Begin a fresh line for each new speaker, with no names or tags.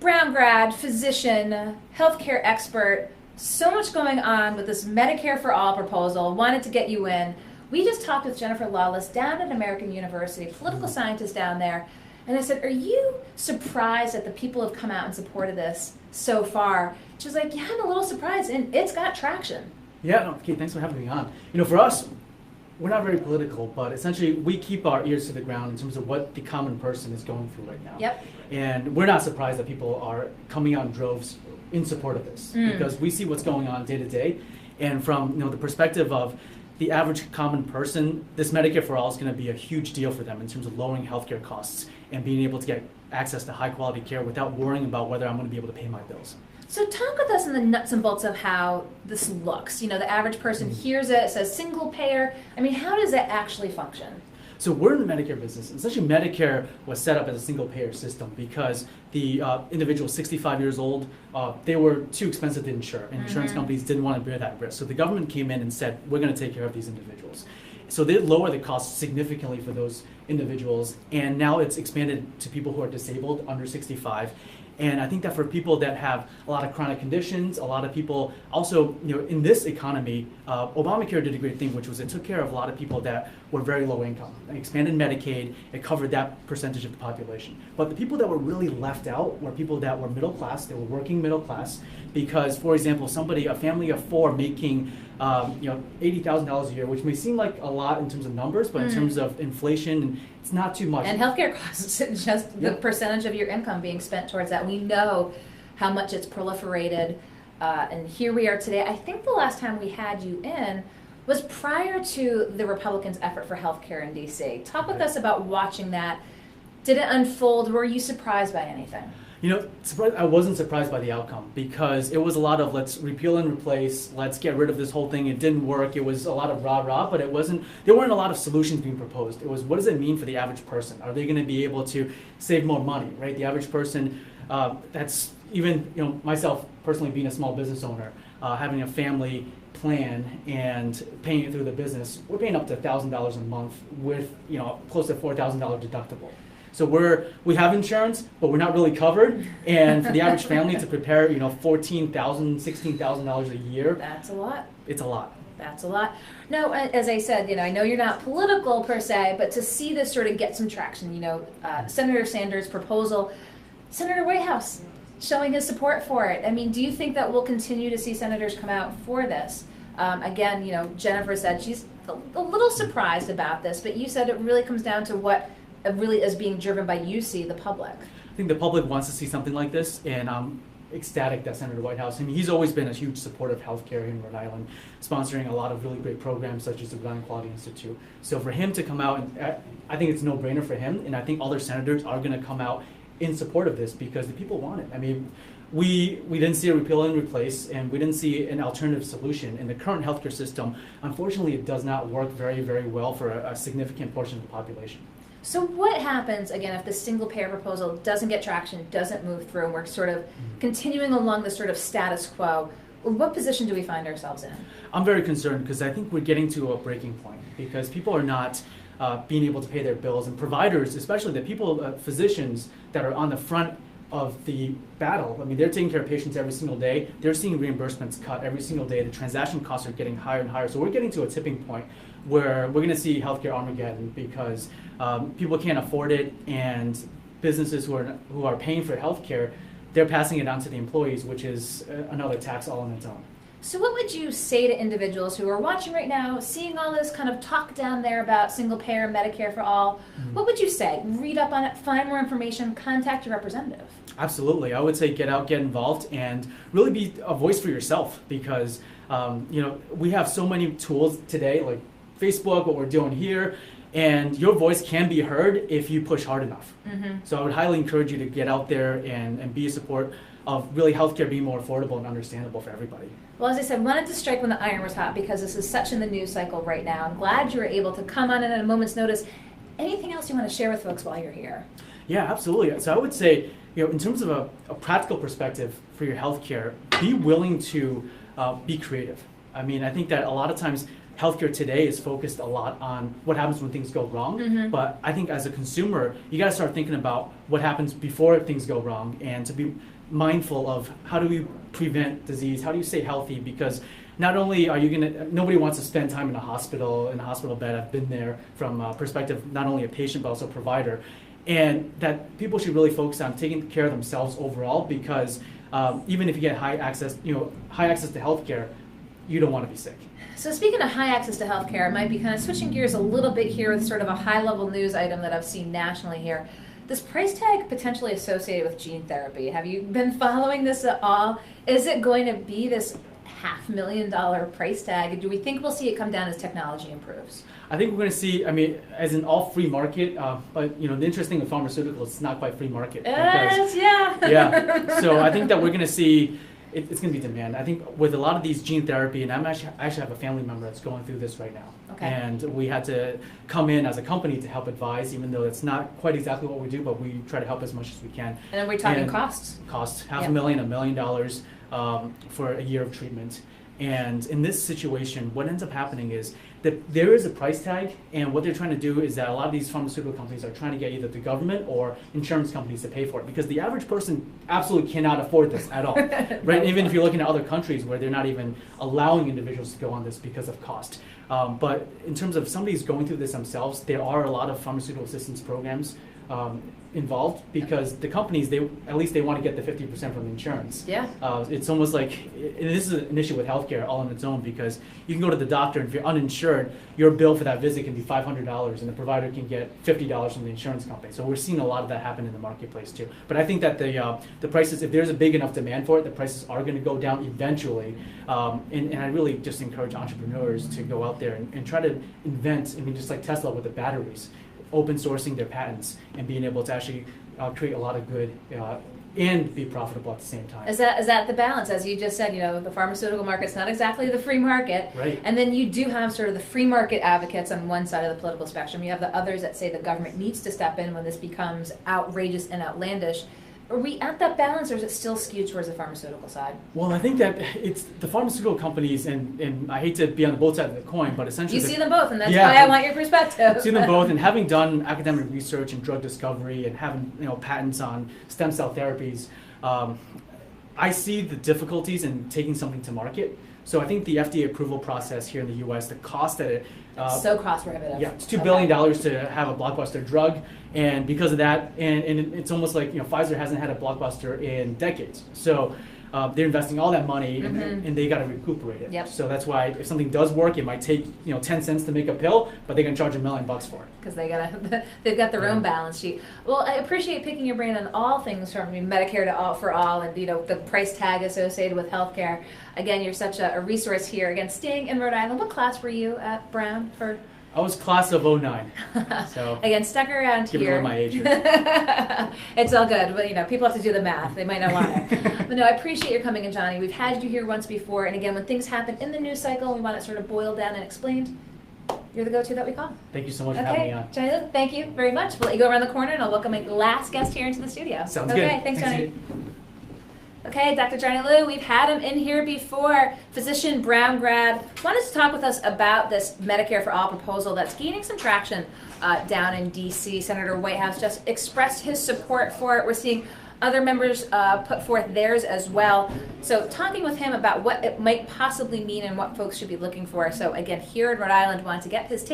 Brown grad, physician, healthcare expert, so much going on with this Medicare for All proposal. Wanted to get you in. We just talked with Jennifer Lawless down at American University, political scientist down there, and I said, are you surprised that the people have come out and supported this so far? She was like, yeah, I'm a little surprised, and it's got traction.
Yeah, no, Kate, thanks for having me on. For us, we're not very political, but essentially we keep our ears to the ground in terms of what the common person is going through right now.
Yep.
And we're not surprised that people are coming out in droves in support of this, because we see what's going on day to day. And from the perspective of the average common person, this Medicare for All is going to be a huge deal for them in terms of lowering healthcare costs and being able to get access to high quality care without worrying about whether I'm going to be able to pay my bills.
So talk with us in the nuts and bolts of how this looks. The average person hears it, says single payer. I mean, how does that actually function?
So we're in the Medicare business. Essentially, Medicare was set up as a single payer system because the individuals 65 years old, they were too expensive to insure, and insurance companies didn't want to bear that risk. So the government came in and said, we're going to take care of these individuals. So they lower the costs significantly for those individuals, and now it's expanded to people who are disabled under 65. And I think that for people that have a lot of chronic conditions, a lot of people also, in this economy, Obamacare did a great thing, which was it took care of a lot of people that were very low income. It expanded Medicaid, it covered that percentage of the population. But the people that were really left out were people that were middle class, they were working middle class, because, for example, a family of four making $80,000 a year, which may seem like a lot in terms of numbers, but in terms of inflation, it's not too much.
And healthcare costs, just the percentage of your income being spent towards that. We know how much it's proliferated, and here we are today. I think the last time we had you in was prior to the Republicans' effort for healthcare in D.C. Talk with us about watching that. Did it unfold? Were you surprised by anything?
I wasn't surprised by the outcome, because it was a lot of let's repeal and replace, let's get rid of this whole thing. It didn't work. It was a lot of rah-rah, but there weren't a lot of solutions being proposed. It was, what does it mean for the average person? Are they going to be able to save more money, right? The average person, that's even, myself personally being a small business owner, having a family plan and paying it through the business, we're paying up to $1,000 a month with, close to $4,000 deductible. So we have insurance, but we're not really covered. And for the average family to prepare, $14,000, $16,000 a year.
That's a lot.
It's a lot.
That's a lot. Now, as I said, I know you're not political per se, but to see this sort of get some traction, Senator Sanders' proposal, Senator Whitehouse showing his support for it. I mean, do you think that we'll continue to see senators come out for this? Again, Jennifer said she's a little surprised about this, but you said it really comes down to what really is being driven by the public.
I think the public wants to see something like this, and I'm ecstatic that Senator Whitehouse, he's always been a huge supporter of healthcare in Rhode Island, sponsoring a lot of really great programs such as the Rhode Island Quality Institute. So for him to come out, and I think it's a no-brainer for him, and I think other senators are going to come out in support of this because the people want it. I mean, we didn't see a repeal and replace, and we didn't see an alternative solution. In the current healthcare system, unfortunately, it does not work very, very well for a significant portion of the population.
So what happens, again, if the single-payer proposal doesn't get traction, doesn't move through, and we're sort of continuing along this sort of status quo? What position do we find ourselves in?
I'm very concerned because I think we're getting to a breaking point because people are not being able to pay their bills, and providers, especially the people, physicians that are on the front of the battle. I mean, they're taking care of patients every single day. They're seeing reimbursements cut every single day. The transaction costs are getting higher and higher. So we're getting to a tipping point where we're going to see healthcare Armageddon because people can't afford it, and businesses who are paying for healthcare, they're passing it on to the employees, which is another tax all on its own.
So what would you say to individuals who are watching right now, seeing all this kind of talk down there about single payer, Medicare for all? What would you say? Read up on it, find more information, contact your representative.
Absolutely. I would say get out, get involved, and really be a voice for yourself because we have so many tools today, like Facebook, what we're doing here, and your voice can be heard if you push hard enough. So I would highly encourage you to get out there and be a support of really healthcare being more affordable and understandable for everybody.
Well, as I said, wanted to strike when the iron was hot because this is such in the news cycle right now. I'm glad you were able to come on in at a moment's notice. Anything else you want to share with folks while you're here?
Yeah, absolutely. So I would say, in terms of a practical perspective for your healthcare, be willing to be creative. I mean, I think that a lot of times healthcare today is focused a lot on what happens when things go wrong. But I think as a consumer, you got to start thinking about what happens before things go wrong, and to be mindful of how do we prevent disease, how do you stay healthy, because not only are you nobody wants to spend time in a hospital bed. I've been there from a perspective, not only a patient, but also a provider. And that people should really focus on taking care of themselves overall, because even if you get high access to healthcare, you don't want to be sick.
So speaking of high access to healthcare, I might be kind of switching gears a little bit here with sort of a high-level news item that I've seen nationally here. This price tag potentially associated with gene therapy. Have you been following this at all? Is it going to be this $500,000 price tag? Do we think we'll see it come down as technology improves?
I think we're going to see, as in all free market, but the interesting with pharmaceuticals, it's not quite free market. Yeah. So I think that we're going to see, it's going to be demand. I think with a lot of these gene therapy, and I actually have a family member that's going through this right now.
Okay.
And we had to come in as a company to help advise, even though it's not quite exactly what we do, but we try to help as much as we can.
And then we're talking costs?
Costs, $500,000, $1 million for a year of treatment. And in this situation, what ends up happening is that there is a price tag, and what they're trying to do is that a lot of these pharmaceutical companies are trying to get either the government or insurance companies to pay for it, because the average person absolutely cannot afford this at all, right? Even if you're looking at other countries where they're not even allowing individuals to go on this because of cost. But in terms of somebody's going through this themselves, there are a lot of pharmaceutical assistance programs involved, because the companies, they want to get the 50% from insurance.
Yeah.
It's almost like, and this is an issue with healthcare all on its own, because you can go to the doctor, and if you're uninsured, your bill for that visit can be $500, and the provider can get $50 from the insurance company. So we're seeing a lot of that happen in the marketplace too. But I think that the prices, if there's a big enough demand for it, the prices are going to go down eventually. And I really just encourage entrepreneurs to go out there and try to invent, just like Tesla with the batteries, open sourcing their patents and being able to actually create a lot of good and be profitable at the same time.
Is that the balance? As you just said, the pharmaceutical market's not exactly the free market.
Right.
And then you do have sort of the free market advocates on one side of the political spectrum. You have the others that say the government needs to step in when this becomes outrageous and outlandish. Are we at that balance, or is it still skewed towards the pharmaceutical side?
Well, I think that it's the pharmaceutical companies, and I hate to be on both sides of the coin, but essentially...
You see them both, and that's why I want your perspective.
See them both, and having done academic research in drug discovery and having patents on stem cell therapies, I see the difficulties in taking something to market. So I think the FDA approval process here in the U.S., the cost that it...
so cost prohibitive.
Yeah, it's $2 billion to have a blockbuster drug, and because of that, and it's almost like Pfizer hasn't had a blockbuster in decades. So they're investing all that money, and they got to recuperate it.
Yep.
So that's why if something does work, it might take 10 cents to make a pill, but they're gonna charge $1 million for it.
Because they've got their own balance sheet. Well, I appreciate picking your brain on all things from Medicare to for all, and the price tag associated with healthcare. Again, you're such a resource here. Again, staying in Rhode Island. What class were you at Brown for?
I was class of 09. So
again, stuck around
give
here.
Give my age.
It's all good, but people have to do the math. They might not want it. But no, I appreciate your coming in, Johnny. We've had you here once before, and again, when things happen in the news cycle, we want it sort of boiled down and explained. You're the go-to that we call.
Thank you so much for having me on.
Johnny, thank you very much. We'll let you go around the corner, and I'll welcome my last guest here into the studio.
Sounds good.
Okay, thanks, Johnny. Okay, Dr. Johnny Liu, we've had him in here before. Physician, Brown grad, wanted to talk with us about this Medicare for All proposal that's gaining some traction down in D.C. Senator Whitehouse just expressed his support for it. We're seeing other members put forth theirs as well. So talking with him about what it might possibly mean and what folks should be looking for. So again, here in Rhode Island, wanted to get his take.